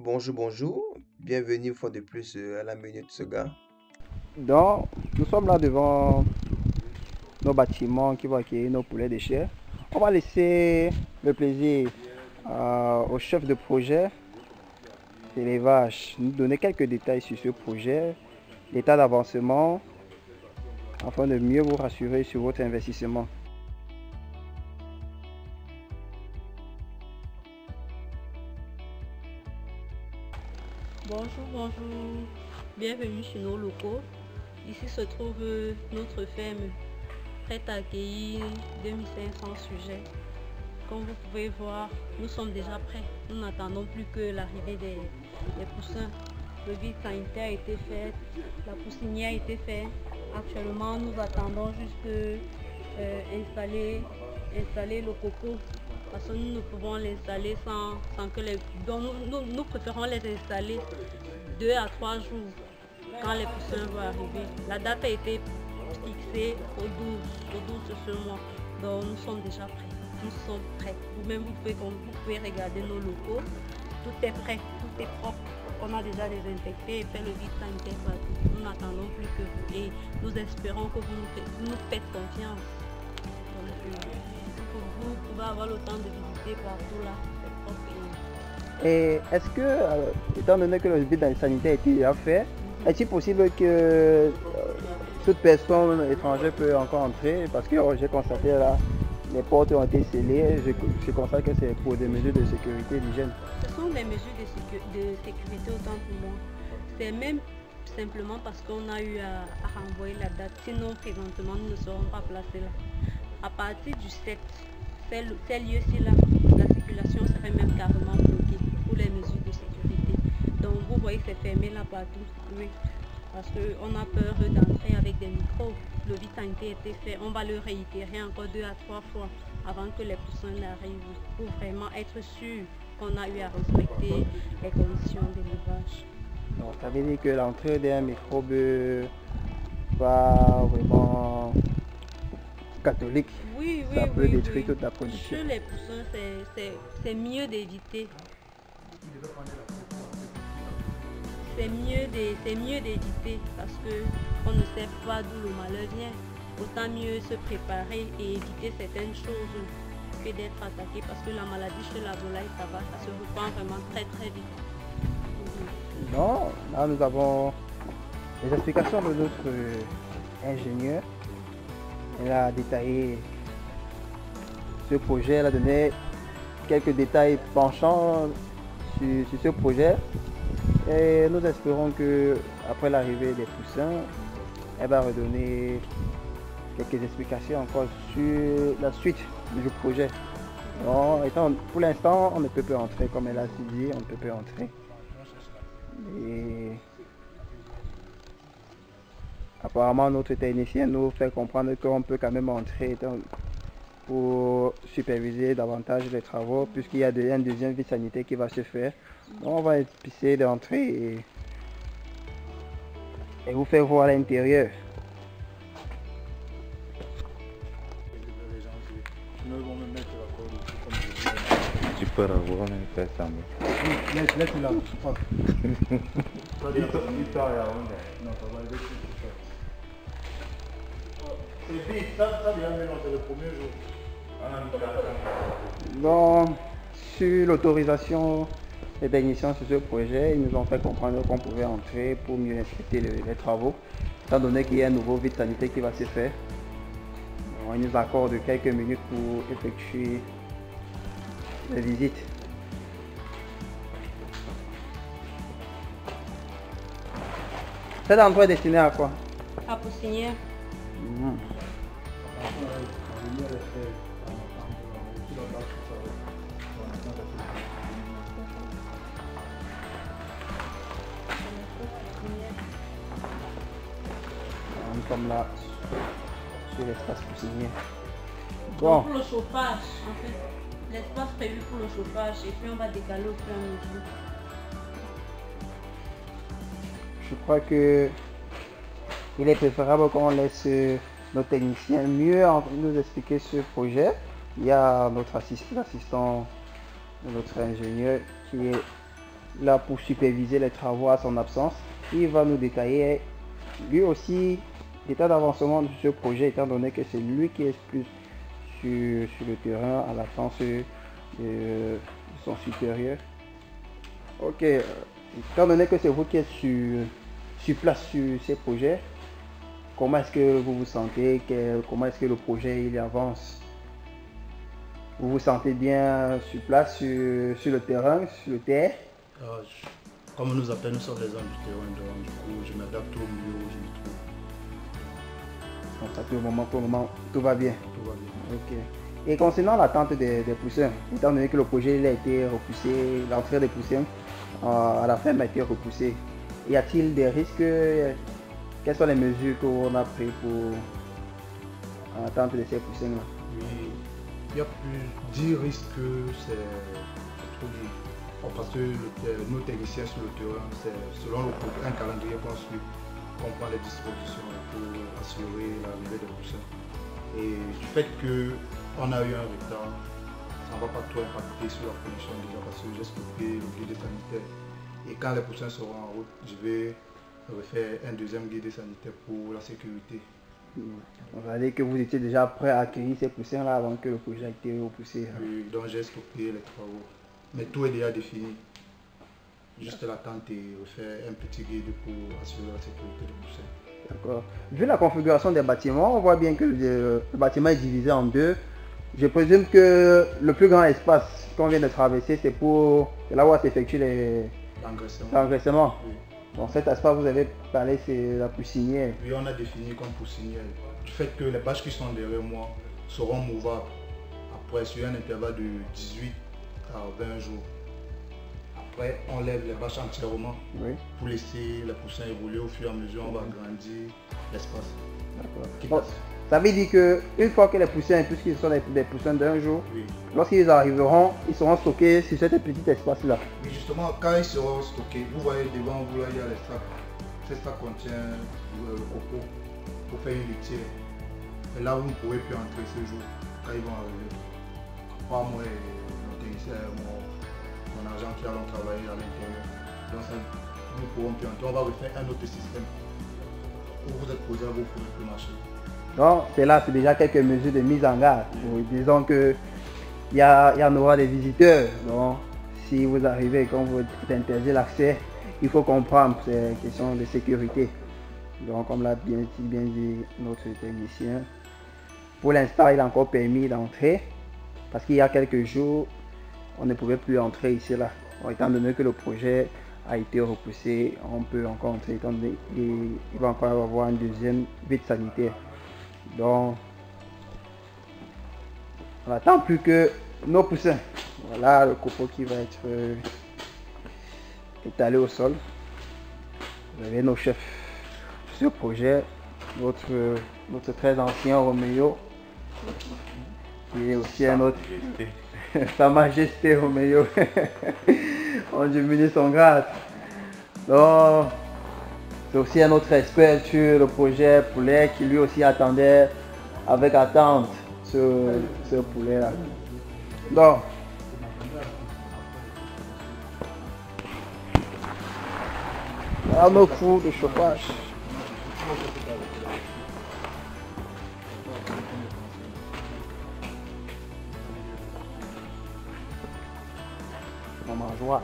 Bonjour, bonjour. Bienvenue une fois de plus à la Minute Soga. Donc, nous sommes là devant nos bâtiments qui vont accueillir nos poulets déchets. On va laisser le plaisir au chef de projet d'élevage nous donner quelques détails sur ce projet, l'état d'avancement, afin de mieux vous rassurer sur votre investissement. Bonjour, bonjour. Bienvenue sur nos locaux. Ici se trouve notre ferme, prête à accueillir 2500 sujets. Comme vous pouvez voir, nous sommes déjà prêts. Nous n'attendons plus que l'arrivée des poussins. Le vide sanitaire a été fait, la poussinière a été faite. Actuellement, nous attendons juste installer le coco. Parce que nous ne pouvons l'installer sans que les... Donc nous préférons les installer 2 à 3 jours quand les poussins vont arriver. La date a été fixée au 12 de ce mois. Donc nous sommes déjà prêts. Nous sommes prêts. Vous-même, vous pouvez regarder nos locaux. Tout est prêt, tout est propre. On a déjà désinfecté et fait le vide sanitaire partout. Nous n'attendons plus que vous et nous espérons que vous nous faites confiance. Donc, vous pouvez avoir le temps de visiter partout là. C'est propre Et est-ce que, étant donné que le vide sanitaire a été déjà fait, est-il possible que toute personne étrangère peut encore entrer? Parce que j'ai constaté là, les portes ont été scellées. Je constate que c'est pour des mesures de sécurité, d'hygiène. Ce sont des mesures de sécurité autant pour moi. C'est même simplement parce qu'on a eu à renvoyer la date. Sinon, présentement, nous ne serons pas placés là. À partir du 7, ces lieux-ci là, la circulation serait même carrément bloquée pour les mesures de sécurité. Donc vous voyez, c'est fermé là partout. Oui. Parce qu'on a peur d'entrer avec des microbes. Le vide sanitaire a été fait. On va le réitérer encore 2 à 3 fois avant que les poussins n'arrivent pour vraiment être sûr qu'on a eu à respecter les conditions d'élevage. Donc, ça veut dire que l'entrée d'un microbe pas vraiment catholique, Oui, ça peut oui, détruire oui. toute la production. Chez les poussins, c'est mieux d'éviter. C'est mieux d'éviter parce qu'on ne sait pas d'où le malheur vient. Autant mieux se préparer et éviter certaines choses que d'être attaqué parce que la maladie chez la volaille, ça se répand vraiment très très vite. Non, là nous avons les explications de notre ingénieur. Elle a détaillé ce projet, elle a donné quelques détails penchants sur ce projet. Et nous espérons que après l'arrivée des poussins, elle va redonner quelques explications encore sur la suite du projet. Non, pour l'instant, on ne peut pas entrer, comme elle a dit, on ne peut pas entrer. Et apparemment, notre technicien nous fait comprendre qu'on peut quand même entrer pour superviser davantage les travaux, puisqu'il y a un deuxième vide sanitaire qui va se faire. Donc, on va essayer d'entrer et vous faire voir l'intérieur. Tu peux avoir un faire ça. Laisse-le là. Donc, sur l'autorisation des techniciens sur ce projet, ils nous ont fait comprendre qu'on pouvait entrer pour mieux inspecter les travaux, étant donné qu'il y a un nouveau vide sanitaire qui va se faire. Donc, ils nous accordent quelques minutes pour effectuer les visites. Cet endroit est destiné à quoi? À poussinière. Nous sommes là sur l'espace poussinier. Bon. Pour le chauffage, en fait, l'espace prévu pour le chauffage et puis on va décaler au fur et à mesure. Je crois que il est préférable qu'on laisse nos techniciens mieux nous expliquer ce projet. Il y a notre assistant de notre ingénieur qui est là pour superviser les travaux à son absence. Il va nous détailler lui aussi l'état d'avancement de ce projet, étant donné que c'est lui qui est plus sur le terrain à l'absence de son supérieur. Ok, étant donné que c'est vous qui êtes sur place sur ces projets, comment est-ce que vous vous sentez? Comment est-ce que le projet il avance? Vous vous sentez bien sur place, sur le terrain, sur le terre? Comme on nous appelle, nous sommes les hommes du terrain, donc du coup je m'adapte au milieu où je me trouve. Donc ça, pour le moment, tout va bien. Tout va bien. Ok. Et concernant l'attente des poussins, étant donné que le projet il a été repoussé, l'entrée des poussins à la ferme a été repoussée, y a-t-il des risques? Quelles sont les mesures qu'on a prises pour l'attente de ces poussins-là? Oui, il y a plus 10 risques que c'est trop dit. Parce que nos techniciens sur le terrain, c'est selon un calendrier qu'on suit, qu'on prend les dispositions pour assurer l'arrivée des poussins. Et du fait qu'on a eu un retard, ça ne va pas trop impacter sur la production déjà parce que j'ai stocké le guide sanitaire. Et quand les poussins seront en route, je vais refaire un deuxième guide sanitaire pour la sécurité. On va dire que vous étiez déjà prêt à accueillir ces poussins-là avant que le projet ait été repoussé. Oui, donc j'ai stocké les travaux. Mais tout est déjà défini. Juste l'attente et refaire un petit guide pour assurer la sécurité des poussins. D'accord. Vu la configuration des bâtiments, on voit bien que le bâtiment est divisé en deux. Je présume que le plus grand espace qu'on vient de traverser, c'est là où s'effectue l'engraissement. Oui. Dans cet espace, vous avez parlé, c'est la poussinière. Oui, on a défini comme poussinière. Du fait que les bâches qui sont derrière moi seront mouvables après sur un intervalle de 18 à 20 jours. Après, on lève les bâches entièrement pour laisser les poussins évoluer au fur et à mesure. On va agrandir l'espace. D'accord. Ça veut dire qu'une fois que les poussins, puisqu'ils sont des poussins d'un jour, lorsqu'ils arriveront, ils seront stockés sur cet petit espace-là. Oui, justement, quand ils seront stockés, vous voyez devant vous, là, il y a les sacs. Ces sacs contiennent le coco pour faire une litière. Et là, vous ne pourrez plus entrer ce jour quand ils vont arriver. Pas moi et mon technicien, mon agent qui allons travailler à l'intérieur. Donc, ça, nous ne pourrons plus entrer. On va refaire un autre système. Où vous êtes posé, vous ne pourrez plus marcher. Donc, c'est déjà quelques mesures de mise en garde. Disons qu'il y en aura des visiteurs. Donc, si vous arrivez et qu'on vous interdit l'accès, il faut comprendre ces questions de sécurité. Donc, comme l'a bien dit notre technicien, pour l'instant, il est encore permis d'entrer parce qu'il y a quelques jours, on ne pouvait plus entrer ici là. Bon, étant donné que le projet a été repoussé, on peut encore entrer. Étant donné qu'il va encore avoir un deuxième vide sanitaire. Donc, on n'attend plus que nos poussins. Voilà le copeau qui va être étalé au sol. Vous avez nos chefs sur ce projet, notre très ancien Roméo, qui est aussi un autre, Sa Majesté Roméo. On diminue son grade. Donc, c'est aussi un autre expert sur le projet poulet qui lui aussi attendait avec attente ce poulet-là. Donc, voilà nos fours de chauffage. Mon mangeoire.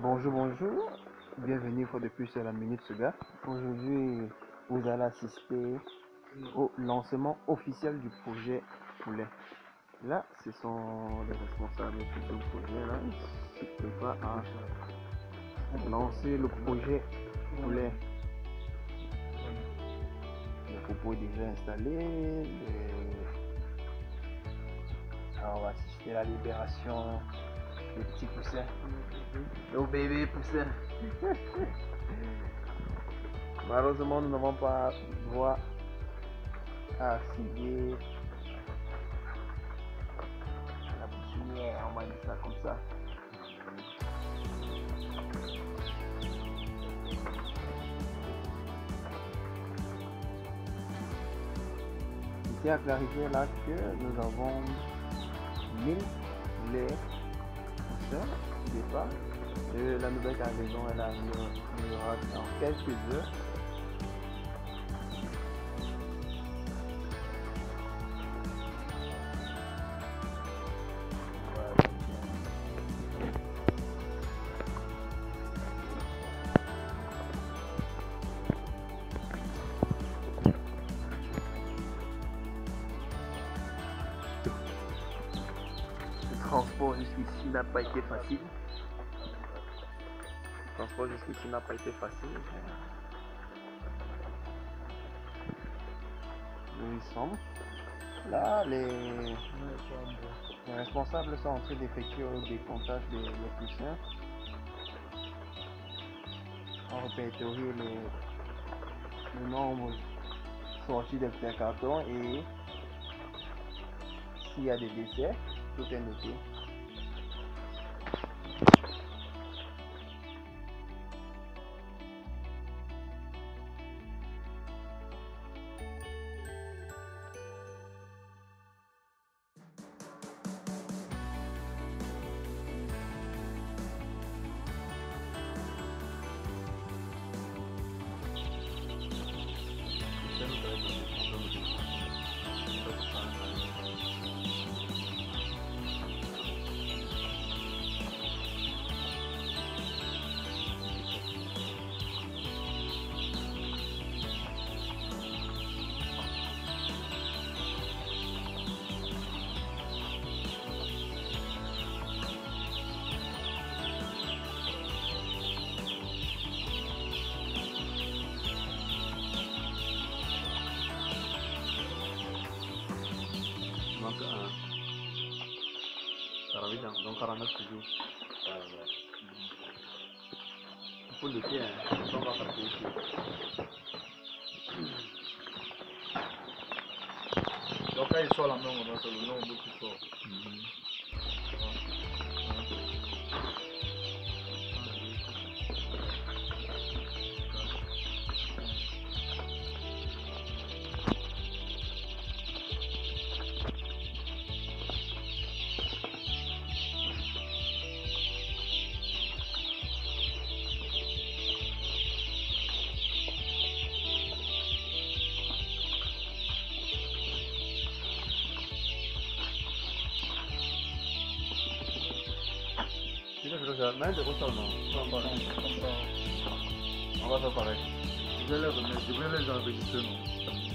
Bonjour, bienvenue une fois de plus à la Minute Soga. Aujourd'hui, vous allez assister au lancement officiel du projet poulet. Là, ce sont les responsables de ce projet-là qui se préparent à lancer le projet poulet. Le propos est déjà installé. Alors, on va assister à la libération des petits poussins. Nos bébés poussins. Malheureusement, nous n'avons pas droit à signer Ouais, on m'a dit ça comme ça. Je tiens à clarifier là que nous avons 1000 les poussins au départ. Et la nouvelle cargaison elle arrivera dans quelques heures. Le transport jusqu'ici n'a pas été facile. Le transport jusqu'ici n'a pas été facile. Nous y sommes. Là, les responsables sont en train d'effectuer le décomptage des poussins. On répertorie le nombre sorti des cartons et s'il y a des décès, tout est noté. Donc 49 toujours. Il faut le faire, on va passer ici. Donc quand il sort la main, on a le nom beaucoup plus fort. Main de retournement. On va faire pareil. Je vais les remettre, je vais les enregistrer, non.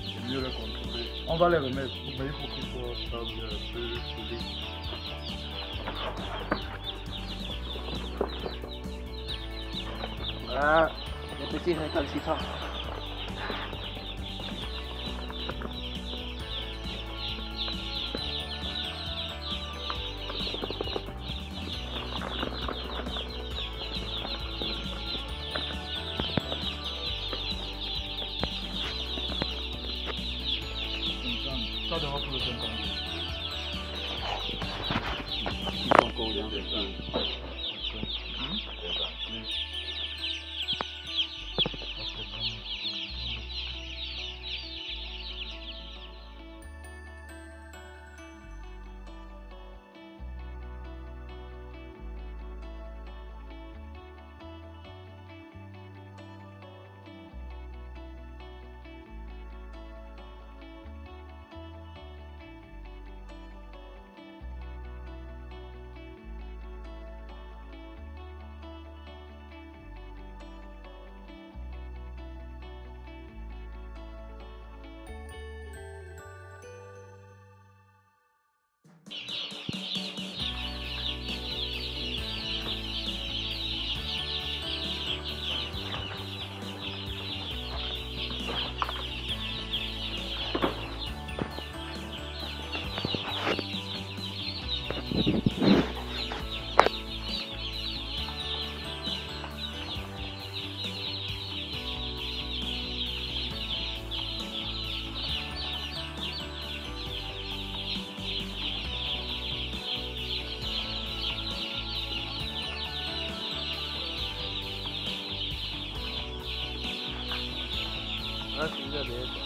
C'est mieux les contrôler. On va les remettre, mais il faut qu'ils soient stables, un peu solides. Voilà, les petits récalcitrants. Ça devra pour le temps. Ils sont encore des Ah, c'est déjà derrière toi.